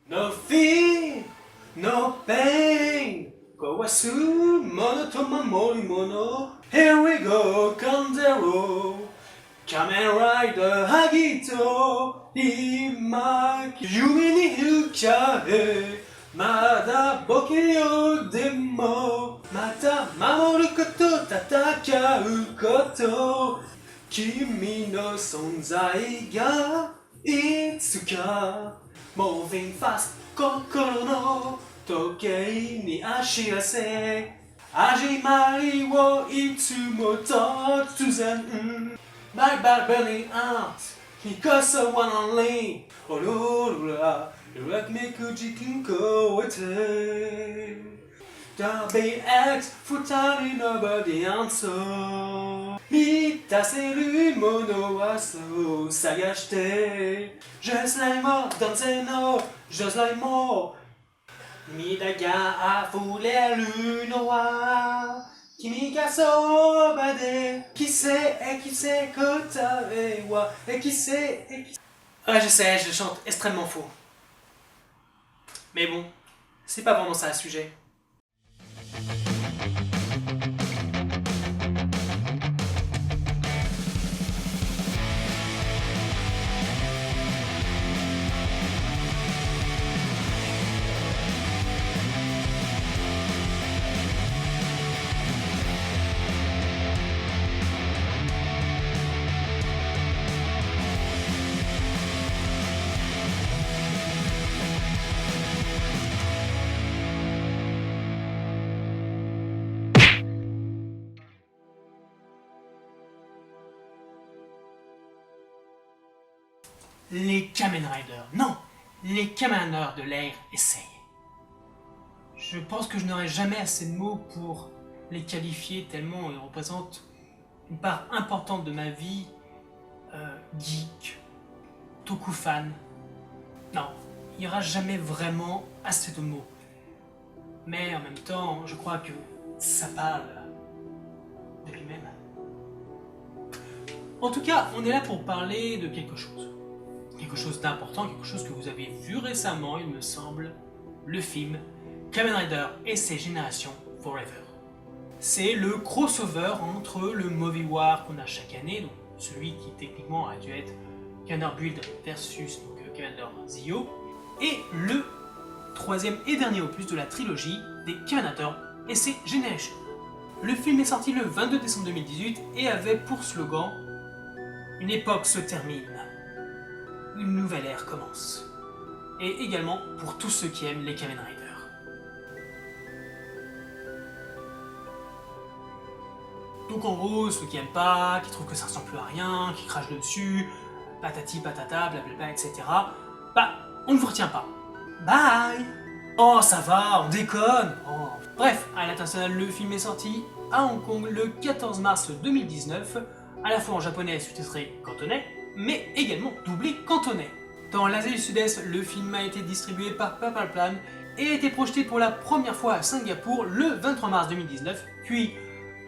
No fear, no pain. Kawasu, monotoma mori mono. Here we go, Kanzero. Kamen Rider Hagito. Imaki Yumi ni Hyukae. Mada boki yo demo. Mata mamoru koto tatakau koto. Kimi no sonzai ga itsuka. Moving fast, kokoro no tokei ni ashirase. Hajimari wo itsumo totsuzen. My burning heart, Hikoso one only. Orora, Rakmeku jikinko wate. Dabe X, futari nobody answer. Itaseru mono wa so sagashite. Just like more, danse no, just like more. Midaga afuleru no wa. Kimi ga soba de. Qui c'est kota e wa. Et qui c'est. Ah, je sais, je chante extrêmement faux. Mais bon, c'est pas vraiment ça le sujet. Les Kamen Riders, non, les Kamen Riders de l'ère Heisei. Je pense que je n'aurai jamais assez de mots pour les qualifier tellement ils représentent une part importante de ma vie geek, toku-fan. Non, il n'y aura jamais vraiment assez de mots. Mais en même temps, je crois que ça parle de lui-même. En tout cas, on est là pour parler de quelque chose. Quelque chose d'important, quelque chose que vous avez vu récemment, il me semble, le film Kamen Rider Heisei Génération Forever. C'est le crossover entre le Movie War qu'on a chaque année, donc celui qui techniquement a dû être Kamen Build versus Kamen Zio, et le troisième et dernier opus de la trilogie des Kamen Rider Heisei Generation. Le film est sorti le 22 décembre 2018 et avait pour slogan « Une époque se termine. Une nouvelle ère commence. » Et également pour tous ceux qui aiment les Kamen Riders. Donc en gros, ceux qui aiment pas, qui trouvent que ça ressemble plus à rien, qui crachent dessus, patati patata, blablabla, etc. Bah, on ne vous retient pas. Bye. Oh ça va, on déconne. Oh. Bref, à l'international, le film est sorti à Hong Kong le 14 mars 2019, à la fois en japonais sous-titré cantonais, mais également doublé cantonais. Dans l'Asie du Sud-Est, le film a été distribué par Purple Plan et a été projeté pour la première fois à Singapour le 23 mars 2019, puis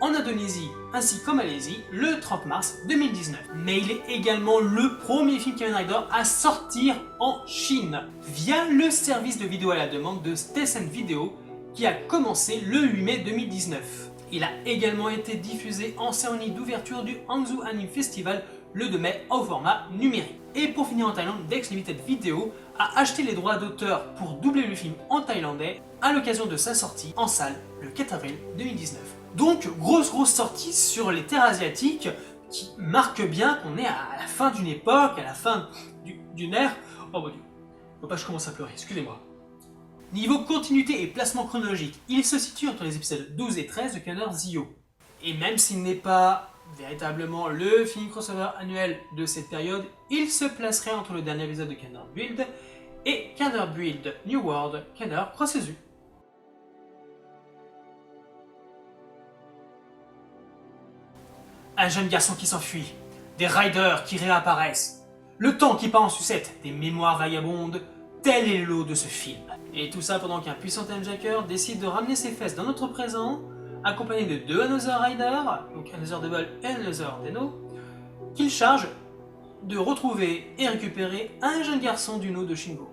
en Indonésie ainsi qu'en Malaisie le 30 mars 2019. Mais il est également le premier film Kamen Rider à sortir en Chine, via le service de vidéo à la demande de Tencent Video qui a commencé le 8 mai 2019. Il a également été diffusé en cérémonie d'ouverture du Hangzhou Anime Festival le 2 mai au format numérique. Et pour finir en Thaïlande, Dex Limited Video a acheté les droits d'auteur pour doubler le film en thaïlandais à l'occasion de sa sortie en salle le 4 avril 2019. Donc grosse sortie sur les terres asiatiques qui marque bien qu'on est à la fin d'une époque, à la fin d'une ère. Oh mon dieu, faut pas que je commence à pleurer, excusez-moi. Niveau continuité et placement chronologique, il se situe entre les épisodes 12 et 13 de Kamen Zio. Et même s'il n'est pas véritablement le film crossover annuel de cette période, il se placerait entre le dernier épisode de Kamen Build et Kamen Build New World Kamen Crossover. Un jeune garçon qui s'enfuit, des riders qui réapparaissent, le temps qui part en sucette, des mémoires vagabondes, tel est le lot de ce film. Et tout ça pendant qu'un puissant timejacker décide de ramener ses fesses dans notre présent, accompagné de deux Another Rider, donc Another Double et Another Deno, qu'il charge de retrouver et récupérer un jeune garçon du nom de Shingo.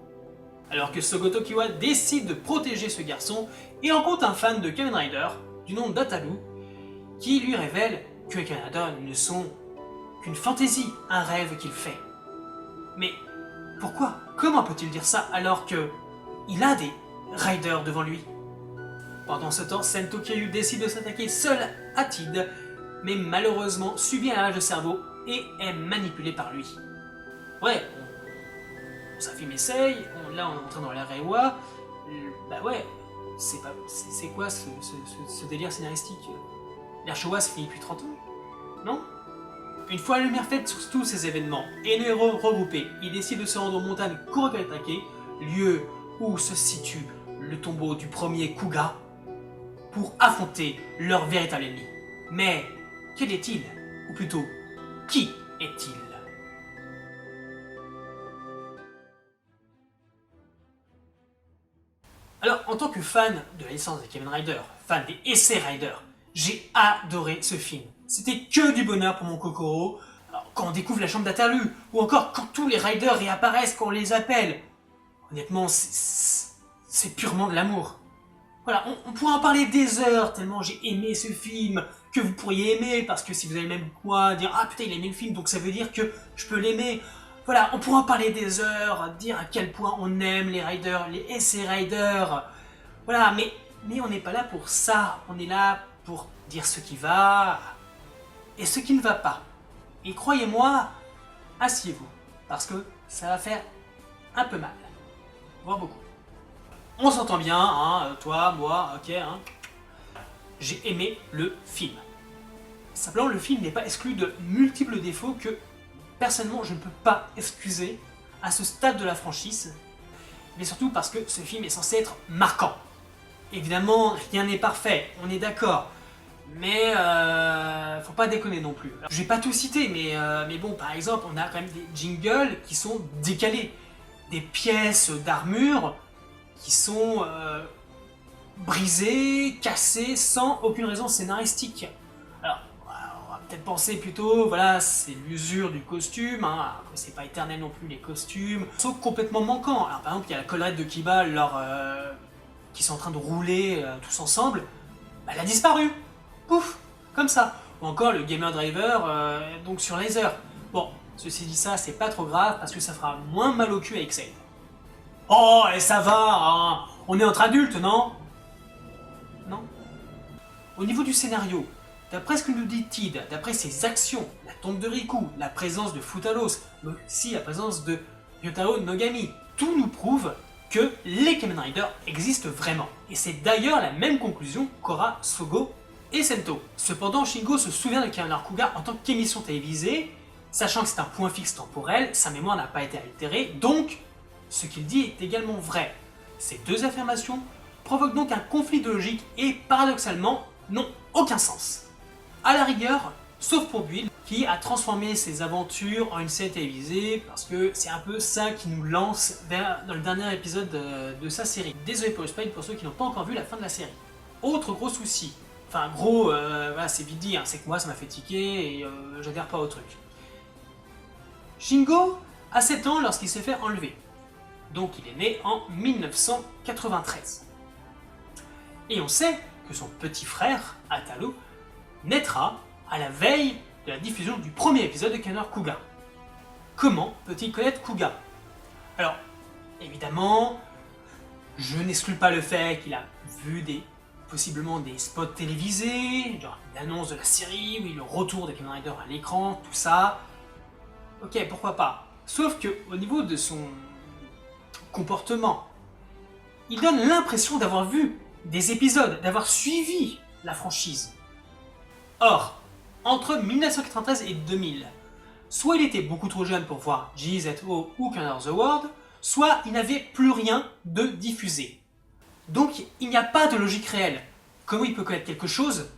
Alors que Sogo Tokiwa décide de protéger ce garçon et rencontre un fan de Kamen Rider du nom d'Atalu qui lui révèle que les Kamen Rider ne sont qu'une fantaisie, un rêve qu'il fait. Mais pourquoi? Comment peut-il dire ça alors que il a des Riders devant lui? Pendant ce temps, Sento Kyoryu décide de s'attaquer seul à Tid, mais malheureusement subit un lavage de cerveau et est manipulé par lui. Ouais, sa film essaye, là on est entré dans la Reiwa, bah ouais, c'est quoi ce délire scénaristique? L'ère Showa c'est fini depuis 30 ans, non? Une fois la lumière faite sur tous ces événements et nos héros regroupés, ils décident de se rendre aux montagnes Kurokaitake, lieu où se situe le tombeau du premier Kuga, pour affronter leur véritable ennemi. Mais quel est-il? Ou plutôt, qui est-il? Alors, en tant que fan de la licence des Kamen Rider, fan des Essai Rider, j'ai adoré ce film. C'était que du bonheur pour mon Kokoro. Alors, quand on découvre la chambre d'Atalu, ou encore quand tous les Riders réapparaissent quand on les appelle. Honnêtement, c'est purement de l'amour. Voilà, on pourrait en parler des heures, tellement j'ai aimé ce film, que vous pourriez aimer, parce que si vous avez même quoi dire, ah putain il a aimé le film, donc ça veut dire que je peux l'aimer. Voilà, on pourrait en parler des heures, dire à quel point on aime les Riders, les Essai Riders. Voilà, mais on n'est pas là pour ça, on est là pour dire ce qui va et ce qui ne va pas. Et croyez-moi, asseyez-vous, parce que ça va faire un peu mal, voire beaucoup. On s'entend bien, hein, toi, moi, ok, hein. J'ai aimé le film. Simplement, le film n'est pas exclu de multiples défauts que, personnellement, je ne peux pas excuser à ce stade de la franchise, mais surtout parce que ce film est censé être marquant. Évidemment, rien n'est parfait, on est d'accord, mais faut pas déconner non plus. Alors, je vais pas tout citer, mais bon, par exemple, on a quand même des jingles qui sont décalés, des pièces d'armure qui sont brisées, cassées, sans aucune raison scénaristique. Alors, on va peut-être penser plutôt, voilà, c'est l'usure du costume, hein, c'est pas éternel non plus les costumes, ils sont complètement manquants. Alors par exemple, il y a la collerette de Kiba, qui sont en train de rouler tous ensemble, bah, elle a disparu, pouf, comme ça. Ou encore le Gamer Driver, donc sur laser. Bon, ceci dit ça, c'est pas trop grave, parce que ça fera moins mal au cul avec Sade. Oh, et ça va, hein. On est entre adultes, non? Non. Au niveau du scénario, d'après ce que nous dit Tid, d'après ses actions, la tombe de Riku, la présence de Futalos, mais aussi la présence de Ryotaro Nogami, tout nous prouve que les Kamen Rider existent vraiment. Et c'est d'ailleurs la même conclusion qu'aura Sogo et Sento. Cependant, Shingo se souvient de Kamen Rider Kuga en tant qu'émission télévisée, sachant que c'est un point fixe temporel, sa mémoire n'a pas été altérée, donc ce qu'il dit est également vrai. Ces deux affirmations provoquent donc un conflit de logique et, paradoxalement, n'ont aucun sens. À la rigueur, sauf pour Build, qui a transformé ses aventures en une série télévisée, parce que c'est un peu ça qui nous lance dans le dernier épisode de sa série. Désolé pour le spoil pour ceux qui n'ont pas encore vu la fin de la série. Autre gros souci, enfin gros, voilà, c'est vite dit, hein, c'est que moi ça m'a fait tiquer et j'adhère pas au truc. Shingo a 7 ans lorsqu'il s'est fait enlever. Donc il est né en 1993. Et on sait que son petit frère, Atalu, naîtra à la veille de la diffusion du premier épisode de Kamen Rider Kuga. Comment peut-il connaître Kuga? Alors, évidemment, je n'exclus pas le fait qu'il a vu possiblement des spots télévisés, genre l'annonce de la série, oui, le retour de Kamen Rider à l'écran, tout ça. Ok, pourquoi pas. Sauf que au niveau de son comportement, il donne l'impression d'avoir vu des épisodes, d'avoir suivi la franchise. Or, entre 1993 et 2000, soit il était beaucoup trop jeune pour voir GZO ou Kamen Rider The World, soit il n'avait plus rien de diffusé. Donc il n'y a pas de logique réelle. Comment il peut connaître quelque chose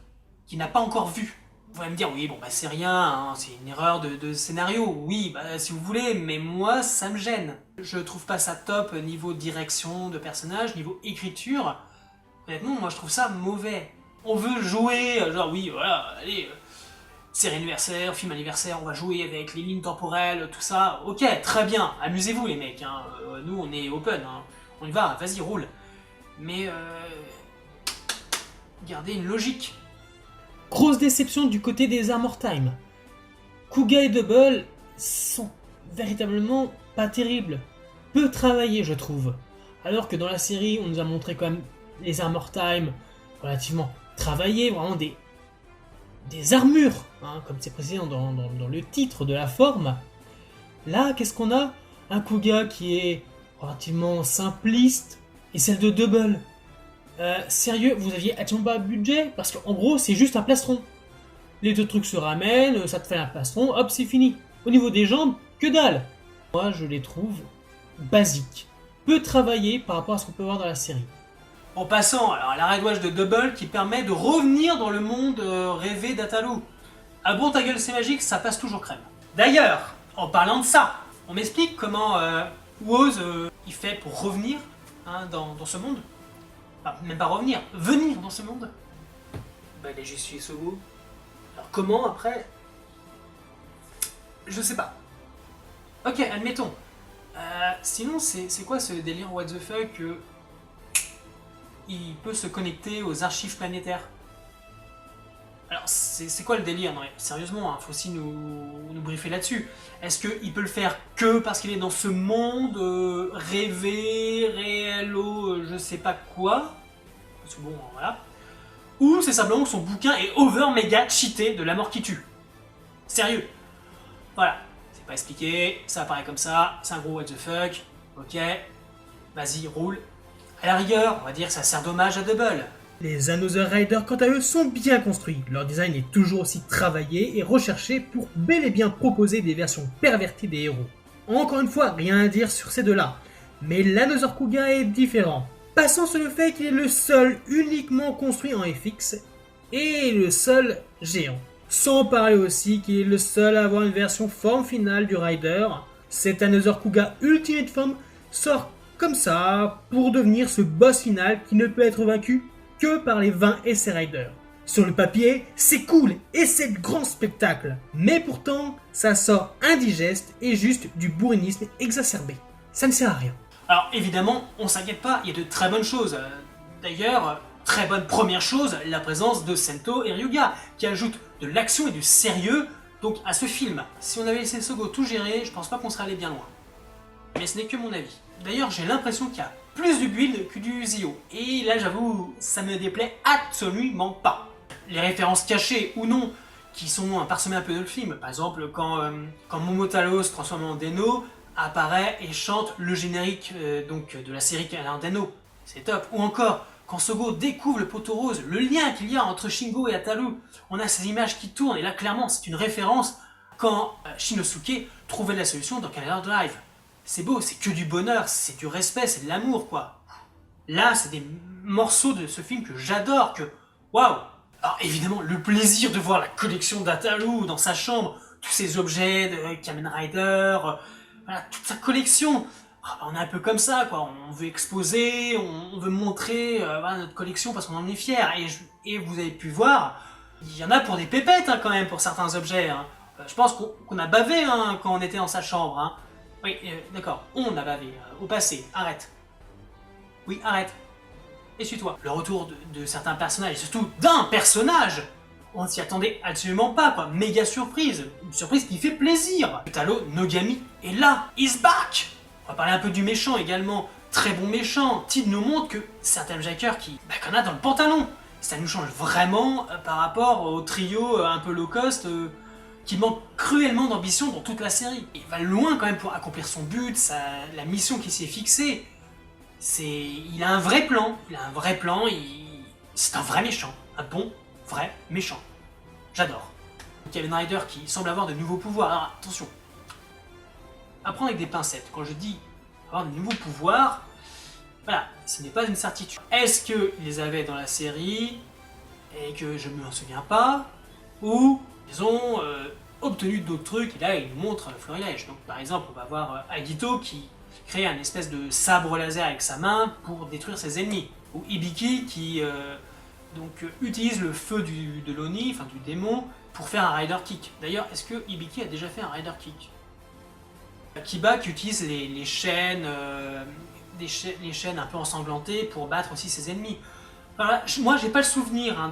qu'il n'a pas encore vu? Vous allez me dire, oui, bon, bah c'est rien, hein, c'est une erreur de scénario, oui, bah si vous voulez, mais moi, ça me gêne. Je trouve pas ça top niveau direction de personnage, niveau écriture. Honnêtement, moi je trouve ça mauvais. On veut jouer, genre oui, voilà, allez, série anniversaire, film anniversaire, on va jouer avec les lignes temporelles, tout ça. Ok, très bien, amusez-vous les mecs, hein. Nous on est open, hein. On y va, vas-y, roule. Mais gardez une logique. Grosse déception du côté des Armor Time. Kuga et Double sont véritablement pas terribles. Peu travaillés, je trouve. Alors que dans la série, on nous a montré quand même les Armor Time relativement travaillés, vraiment des armures, hein, comme c'est précisé dans le titre de la forme. Là, qu'est-ce qu'on a? Un Kuga qui est relativement simpliste, et celle de Double. Sérieux, vous aviez absolument pas de budget? Parce qu'en gros, c'est juste un plastron. Les deux trucs se ramènent, ça te fait un plastron, hop, c'est fini. Au niveau des jambes, que dalle. Moi, je les trouve basiques. Peu travaillés par rapport à ce qu'on peut voir dans la série. En passant alors, à l'arrêt de watch de Double qui permet de revenir dans le monde rêvé d'Atalu. Ah bon, ta gueule, c'est magique, ça passe toujours crème. D'ailleurs, en parlant de ça, on m'explique comment Woz il fait pour revenir dans ce monde. Enfin, même pas revenir, venir dans ce monde. Bah, il a juste suivi ce goût. Alors comment après? Je sais pas. Ok, admettons. Sinon, c'est quoi ce délire what the fuck il peut se connecter aux archives planétaires? Alors, c'est quoi le délire? Non, sérieusement, hein, faut aussi nous briefer là-dessus. Est-ce qu'il peut le faire que parce qu'il est dans ce monde rêvé, réello, je sais pas quoi? Parce que bon, voilà. Ou c'est simplement que son bouquin est over méga cheaté de la mort qui tue? Sérieux. Voilà. C'est pas expliqué, ça apparaît comme ça, c'est un gros what the fuck. Ok. Vas-y, roule. À la rigueur, on va dire que ça sert d'hommage à Double. Les Another Rider, quant à eux, sont bien construits. Leur design est toujours aussi travaillé et recherché pour bel et bien proposer des versions perverties des héros. Encore une fois, rien à dire sur ces deux-là. Mais l'Another Kuga est différent. Passons sur le fait qu'il est le seul uniquement construit en FX et le seul géant. Sans parler aussi qu'il est le seul à avoir une version forme finale du Rider. Cet Another Kuga Ultimate Form sort comme ça pour devenir ce boss final qui ne peut être vaincu que par les 20 SC Riders. Sur le papier, c'est cool et c'est de grand spectacle, mais pourtant, ça sort indigeste et juste du bourrinisme exacerbé. Ça ne sert à rien. Alors évidemment, on s'inquiète pas, il y a de très bonnes choses. D'ailleurs, très bonne première chose, la présence de Sento et Ryuga, qui ajoutent de l'action et du sérieux donc à ce film. Si on avait laissé Sogo tout gérer, je pense pas qu'on serait allé bien loin. Mais ce n'est que mon avis. D'ailleurs, j'ai l'impression qu'il y a plus du build que du Zio. Et là, j'avoue, ça me déplaît absolument pas. Les références cachées ou non, qui sont parsemées un peu dans le film. Par exemple, quand Momotaro se transforme en Deno, apparaît et chante le générique donc de la série Canard Deno. C'est top. Ou encore, quand Sogo découvre le poteau rose, le lien qu'il y a entre Shingo et Ataru, on a ces images qui tournent, et là, clairement, c'est une référence quand Shinosuke trouvait la solution dans Canada Drive. C'est beau, c'est que du bonheur, c'est du respect, c'est de l'amour, quoi. Là, c'est des morceaux de ce film que j'adore, que... Waouh! Alors, évidemment, le plaisir de voir la collection d'Ataru dans sa chambre, tous ces objets de Kamen Rider, voilà, toute sa collection. On est un peu comme ça, quoi. On veut exposer, on veut montrer voilà, notre collection parce qu'on en est fiers. Et vous avez pu voir, il y en a pour des pépettes, hein, quand même, pour certains objets. Hein. Je pense qu'on a bavé hein, quand on était dans sa chambre. Hein. Oui, d'accord, on a bavé, au passé, arrête. Oui, arrête. Essuie-toi. Le retour de certains personnages, et surtout d'un personnage, on ne s'y attendait absolument pas, quoi. Méga surprise. Une surprise qui fait plaisir. Talo Nogami est là, is back. On va parler un peu du méchant également. Très bon méchant. Tid nous montre que certains jackers qu'on a dans le pantalon. Ça nous change vraiment par rapport au trio un peu low cost qui manque cruellement d'ambition dans toute la série. Il va loin quand même pour accomplir son but, la mission qu'il s'est fixée. Il a un vrai plan, c'est un vrai méchant, un bon, vrai méchant. J'adore. Kamen Rider qui semble avoir de nouveaux pouvoirs. Alors attention, à prendre avec des pincettes. Quand je dis avoir de nouveaux pouvoirs, voilà, ce n'est pas une certitude. Est-ce qu'ils les avaient dans la série et que je ne m'en souviens pas, ou ils ont obtenu d'autres trucs et là ils nous montrent le florilège. Donc par exemple, on va voir Agito qui crée un espèce de sabre laser avec sa main pour détruire ses ennemis. Ou Ibiki qui utilise le feu de l'Oni, enfin du démon, pour faire un rider kick. D'ailleurs, est-ce que Hibiki a déjà fait un rider kick? Kiba qui utilise les chaînes, les chaînes un peu ensanglantées pour battre aussi ses ennemis. Voilà, moi j'ai pas le souvenir hein,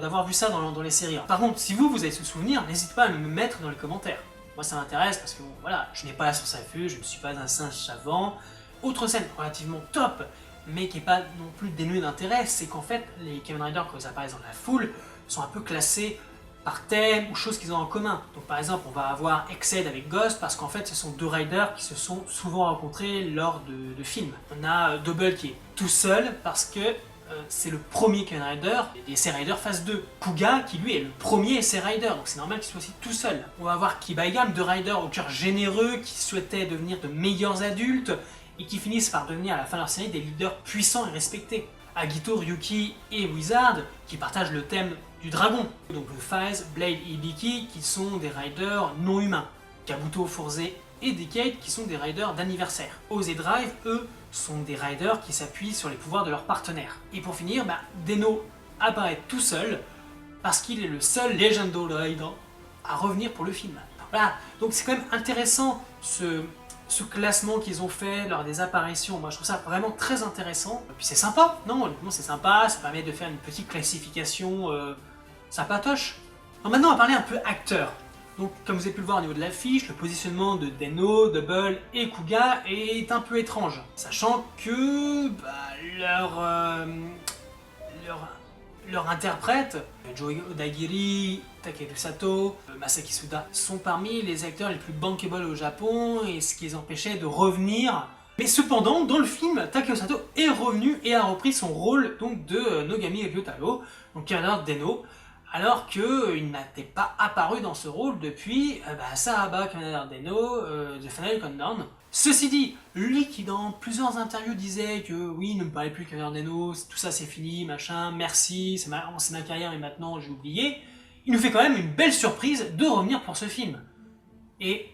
d'avoir vu ça dans les séries. Par contre, si vous avez ce souvenir, n'hésitez pas à me mettre dans les commentaires. Moi ça m'intéresse parce que bon, voilà, je n'ai pas la science infuse, je ne suis pas un singe savant. Autre scène relativement top, mais qui n'est pas non plus dénuée d'intérêt, c'est qu'en fait les Kamen Rider quand ils apparaissent dans la foule sont un peu classés par thème ou choses qu'ils ont en commun. Donc par exemple, on va avoir Exced avec Ghost parce qu'en fait ce sont deux riders qui se sont souvent rencontrés lors de films. On a Double qui est tout seul parce que c'est le premier Kamen Rider et SC Rider phase 2. Kuga qui lui est le premier SC Rider, donc c'est normal qu'il soit aussi tout seul. On va avoir Kibaigam, deux riders au cœur généreux qui souhaitaient devenir de meilleurs adultes et qui finissent par devenir à la fin de leur série des leaders puissants et respectés. Agito, Ryuki et Wizard qui partagent le thème du dragon. Donc le Phase, Blade et Hibiki qui sont des riders non humains. Kabuto, Fourze et Decade qui sont des riders d'anniversaire. Oz et Drive, eux, sont des riders qui s'appuient sur les pouvoirs de leurs partenaires. Et pour finir, Deno apparaît tout seul parce qu'il est le seul Legendary Rider à revenir pour le film. Voilà, donc c'est quand même intéressant ce classement qu'ils ont fait lors des apparitions. Moi je trouve ça vraiment très intéressant. Et puis c'est sympa, non c'est sympa, ça permet de faire une petite classification sympatoche. Alors maintenant on va parler un peu acteurs. Donc comme vous avez pu le voir au niveau de l'affiche, le positionnement de Deno, Double et Kuga est un peu étrange. Sachant que leurs interprètes, Joe Odagiri, Takeru Sato, Masaki Suda, sont parmi les acteurs les plus bankable au Japon et ce qui les empêchait de revenir. Mais cependant, dans le film, Takeru Sato est revenu et a repris son rôle donc de Nogami Ryotaro, donc Kamen Rider Deno, alors qu'il n'était pas apparu dans ce rôle depuis Sahaba Kamen Rider Deno, The Final Countdown. Ceci dit, lui qui dans plusieurs interviews disait que oui, ne me parlait plus de Kamen Rider Deno, tout ça c'est fini, machin, merci, c'est ma carrière et maintenant j'ai oublié, il nous fait quand même une belle surprise de revenir pour ce film. Et,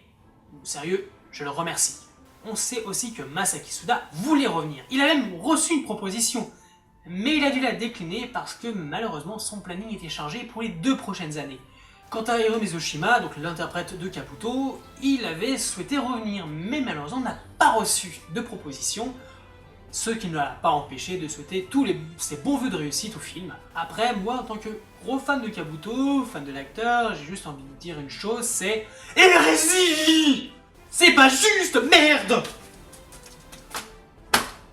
sérieux, je le remercie. On sait aussi que Masaki Suda voulait revenir, il a même reçu une proposition, mais il a dû la décliner parce que malheureusement son planning était chargé pour les 2 prochaines années. Quant à Hiro Mizushima, donc l'interprète de Kabuto, il avait souhaité revenir, mais malheureusement n'a pas reçu de proposition, ce qui ne l'a pas empêché de souhaiter tous ses bons vœux de réussite au film. Après, moi en tant que gros fan de Kabuto, fan de l'acteur, j'ai juste envie de dire une chose, c'est hérésie! C'est pas juste, merde!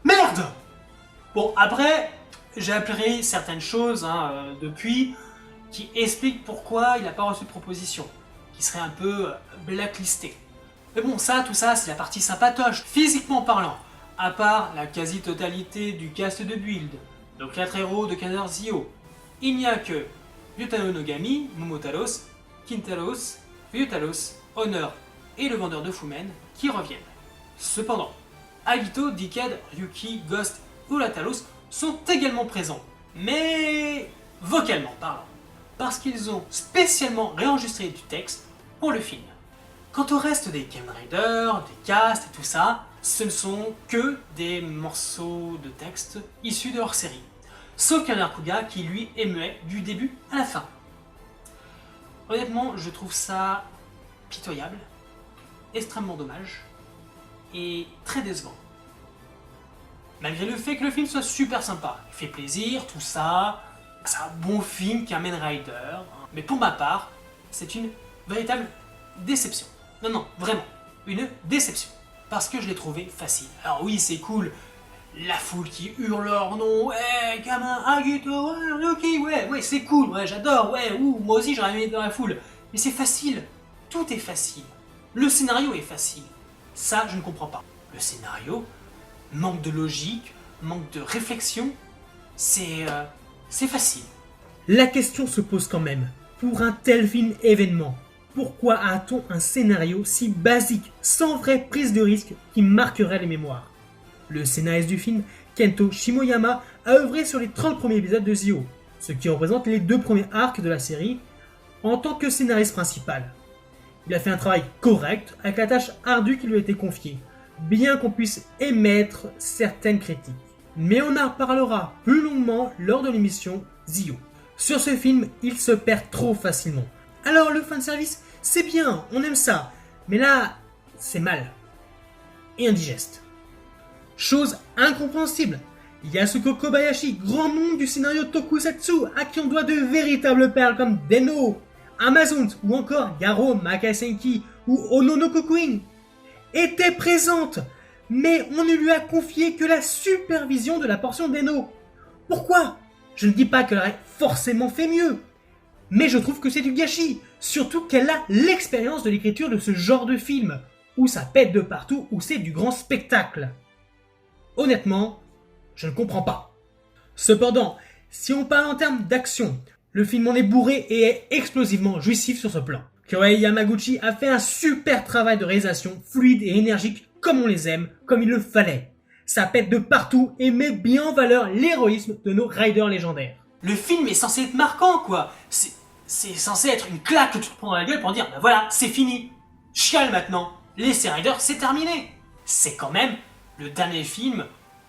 Merde! Bon, après, j'ai appris certaines choses depuis qui expliquent pourquoi il n'a pas reçu de proposition, qui serait un peu blacklisté. Mais bon, tout ça, c'est la partie sympatoche. Physiquement parlant, à part la quasi-totalité du cast de Build, donc 4 héros de Kamen Rider Zio, il n'y a que Ryutaro Nogami, Momotaros, Kintaros, Ryutaros, Honor et le vendeur de Fumen qui reviennent. Cependant, Agito, Decade, Ryuki, Ghost ou Latalos sont également présents, mais vocalement parlant, parce qu'ils ont spécialement réenregistré du texte pour le film. Quant au reste des Kamen Rider, des casts et tout ça, ce ne sont que des morceaux de texte issus de leur série. Sauf Kamen Rider Kuga qui lui est muet du début à la fin. Honnêtement, je trouve ça pitoyable, extrêmement dommage et très décevant. Malgré le fait que le film soit super sympa, il fait plaisir, tout ça, c'est un bon film Kamen Rider, mais pour ma part, c'est une véritable déception. Non, vraiment, une déception. Parce que je l'ai trouvé facile. Alors oui, c'est cool, la foule qui hurle leur nom, ouais, gamin, Agito, ouais, Ryuki, ouais, c'est cool, ouais, j'adore, ouais, moi aussi j'aurais aimé être dans la foule. Mais c'est facile, tout est facile. Le scénario est facile. Ça, je ne comprends pas. Le scénario manque de logique, manque de réflexion, c'est facile. La question se pose quand même, pour un tel film événement, pourquoi a-t-on un scénario si basique, sans vraie prise de risque qui marquerait les mémoires? Le scénariste du film, Kento Shimoyama, a œuvré sur les 30 premiers épisodes de Zio, ce qui représente les 2 premiers arcs de la série, en tant que scénariste principal. Il a fait un travail correct avec la tâche ardue qui lui a été confiée, bien qu'on puisse émettre certaines critiques. Mais on en reparlera plus longuement lors de l'émission Zio. Sur ce film, il se perd trop facilement. Alors le fanservice, c'est bien, on aime ça. Mais là, c'est mal. Et indigeste. Chose incompréhensible. Yasuko Kobayashi, grand nom du scénario Tokusatsu, à qui on doit de véritables perles comme Denno, Amazon ou encore Garo Makasenki ou Onono Kokuin, était présente, mais on ne lui a confié que la supervision de la portion Denno. Pourquoi? Je ne dis pas qu'elle aurait forcément fait mieux, mais je trouve que c'est du gâchis, surtout qu'elle a l'expérience de l'écriture de ce genre de film, où ça pète de partout, où c'est du grand spectacle. Honnêtement, je ne comprends pas. Cependant, si on parle en termes d'action, le film en est bourré et est explosivement jouissif sur ce plan. Kyohei Yamaguchi a fait un super travail de réalisation, fluide et énergique comme on les aime, comme il le fallait. Ça pète de partout et met bien en valeur l'héroïsme de nos riders légendaires. Le film est censé être marquant, quoi. C'est censé être une claque que tu te prends dans la gueule pour dire, bah voilà, c'est fini. Chiale maintenant. Les Riders, c'est terminé. C'est quand même le dernier film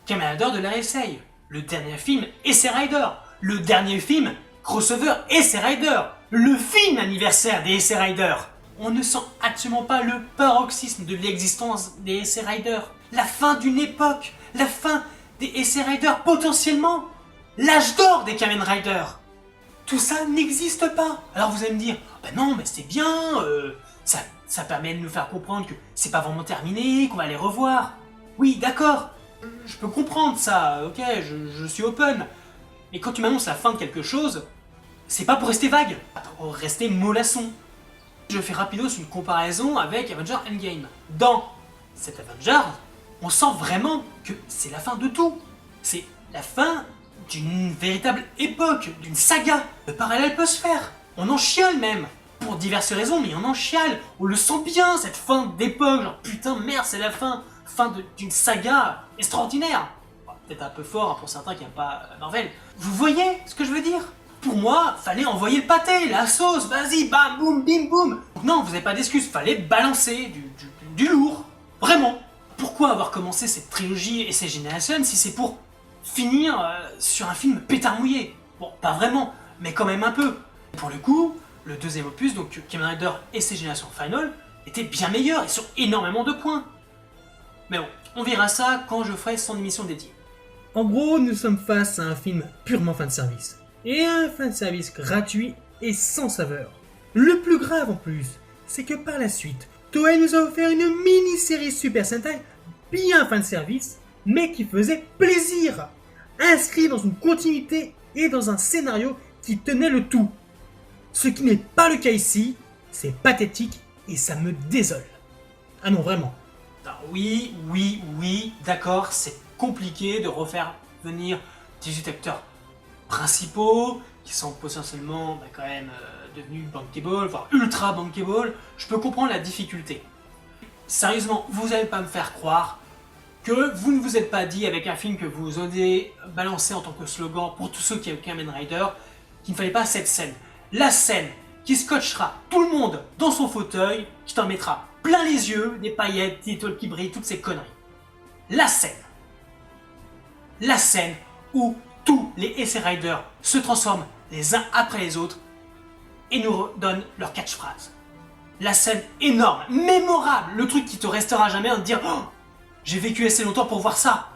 Kamen Rider de la SAI. Le dernier film Essay Rider. Le dernier film crossover Essay Rider. Le film anniversaire des Essay Rider. On ne sent absolument pas le paroxysme de l'existence des Essay Rider. La fin d'une époque. La fin des Essay Rider, potentiellement. L'âge d'or des Kamen Rider. Tout ça n'existe pas. Alors vous allez me dire, bah non, mais c'est bien, ça permet de nous faire comprendre que c'est pas vraiment terminé, qu'on va les revoir. Oui, d'accord, je peux comprendre ça, ok, je suis open. Mais quand tu m'annonces la fin de quelque chose, c'est pas pour rester vague, pour rester mollasson. Je fais rapidos une comparaison avec Avengers Endgame. Dans cet Avengers, on sent vraiment que c'est la fin de tout. C'est la fin d'une véritable époque, d'une saga. Le parallèle peut se faire. On en chiale même. Pour diverses raisons, mais on en chiale. On le sent bien, cette fin d'époque. Genre, putain, merde, c'est la fin. D'une saga extraordinaire. Bon, peut-être un peu fort hein, pour certains qui n'aiment pas Marvel. Vous voyez ce que je veux dire? Pour moi, fallait envoyer le pâté, la sauce, vas-y, bam, boum, bim, boum. Non, vous n'avez pas d'excuses, fallait balancer du lourd. Vraiment. Pourquoi avoir commencé cette trilogie et ces générations si c'est pour finir sur un film pétard mouillé? Bon, pas vraiment, mais quand même un peu. Pour le coup, le deuxième opus, donc Kamen Rider et ses générations Final, était bien meilleur et sur énormément de points. Mais bon, on verra ça quand je ferai son émission dédiée. En gros, nous sommes face à un film purement fanservice. Et un fanservice gratuit et sans saveur. Le plus grave en plus, c'est que par la suite, Toei nous a offert une mini-série Super Sentai bien fanservice, mais qui faisait plaisir, inscrit dans une continuité et dans un scénario qui tenait le tout. Ce qui n'est pas le cas ici, c'est pathétique et ça me désole. Ah non, vraiment. Alors, oui, d'accord, c'est compliqué de refaire venir 18 acteurs principaux qui sont potentiellement quand même devenus bankable, voire ultra bankable. Je peux comprendre la difficulté. Sérieusement, vous n'allez pas me faire croire que vous ne vous êtes pas dit avec un film que vous osez balancer en tant que slogan pour tous ceux qui aiment Kamen Rider qu'il ne fallait pas cette scène. La scène qui scotchera tout le monde dans son fauteuil, qui t'en mettra plein les yeux, des paillettes, des étoiles qui brillent, toutes ces conneries. La scène où tous les Essay Riders se transforment les uns après les autres et nous donnent leur catchphrase. La scène énorme, mémorable, le truc qui te restera jamais en te dire oh, j'ai vécu assez longtemps pour voir ça.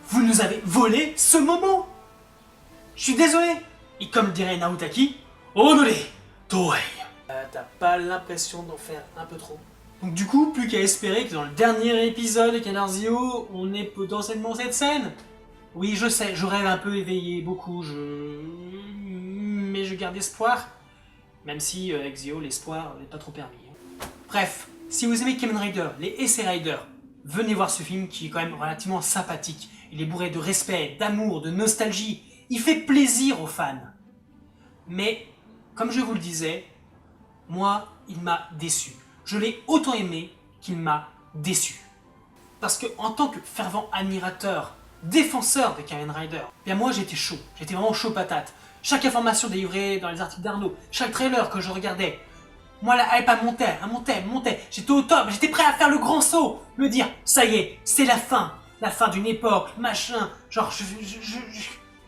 Vous nous avez volé ce moment. Je suis désolé. Et comme dirait Naotaki, Onore, Toei. T'as pas l'impression d'en faire un peu trop. Donc du coup, plus qu'à espérer que dans le dernier épisode de Canard Zio, on ait potentiellement cette scène. Oui, je sais, je rêve un peu éveillé, beaucoup, mais je garde espoir. Même si, avec Zio, l'espoir n'est pas trop permis. Bref, si vous aimez Kamen Rider, les Essay Riders, venez voir ce film qui est quand même relativement sympathique. Il est bourré de respect, d'amour, de nostalgie. Il fait plaisir aux fans. Mais, comme je vous le disais, moi, il m'a déçu. Je l'ai autant aimé qu'il m'a déçu. Parce que en tant que fervent admirateur, défenseur de Kamen Rider, bien moi j'étais chaud. J'étais vraiment chaud patate. Chaque information délivrée dans les articles d'Arnaud, chaque trailer que je regardais, moi la hype elle montait. J'étais au top, j'étais prêt à faire le grand saut. Me dire, ça y est, c'est la fin d'une époque, machin. Genre,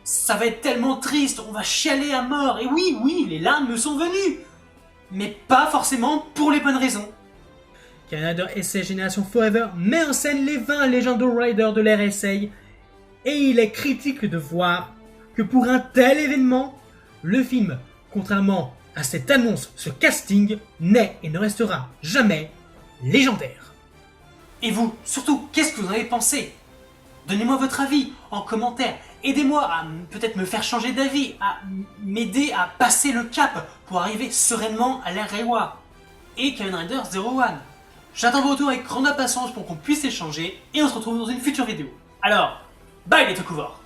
ça va être tellement triste, on va chialer à mort. Et oui, les larmes me sont venues. mais pas forcément pour les bonnes raisons. Kamen Rider SA Génération Forever met en scène les 20 Legendary Riders de l'ère SA, et il est critique de voir que pour un tel événement, le film, contrairement à cette annonce, ce casting, n'est et ne restera jamais légendaire. Et vous, surtout, qu'est-ce que vous en avez pensé? Donnez-moi votre avis en commentaire. Aidez-moi à peut-être me faire changer d'avis, à m'aider à passer le cap pour arriver sereinement à l'ère Reiwa et Kamen Rider Zero One. J'attends vos retours avec grande impatience pour qu'on puisse échanger et on se retrouve dans une future vidéo. Alors, bye les Tokuvors!